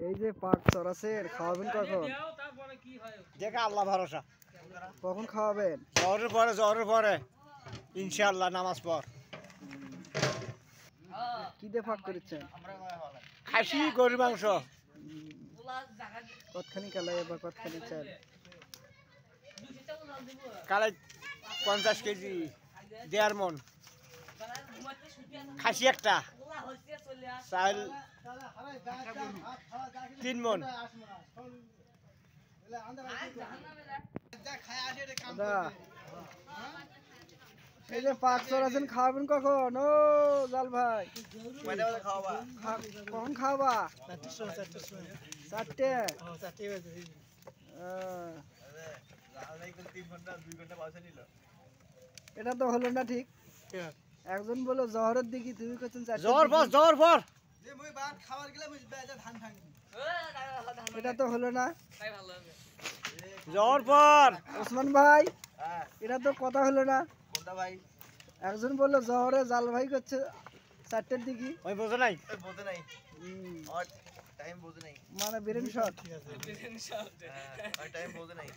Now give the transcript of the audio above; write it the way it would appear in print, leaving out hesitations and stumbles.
এই যে পাক চড়াছেন, খাওয়াবেন কখন? দেখা আল্লাহ ভরসা। কখন খাওয়াবেন? জহরের পরে ইনশাআল্লাহ, নামাজ পর। কি দিয়ে পাক করেছেন? খাসি, গরুর মাংস। কতখানি কালাই বা কতখানি চাল? কালাই 50 কেজি, 1.5 মন। খাসি একটা, চাল 3 মন। এই যে পাক চড়াছেন, খাওয়াবেন কখন? ও জাল ভাই, কখন খাওয়াবা? 4টে। এটা তো হলো না ঠিক। একজন বললো জহরের দিকে, তুমি করছেন জহর পর। এটা তো হলো না। জহর পর। ওসমান ভাই, এটা তো কথা হলো না। একজন বললো জহরে, জাল ভাই করছে 4টের দিকে। ওই বোঝে নাই। মানে ব্রেন শট। টাইম বোঝে নাই।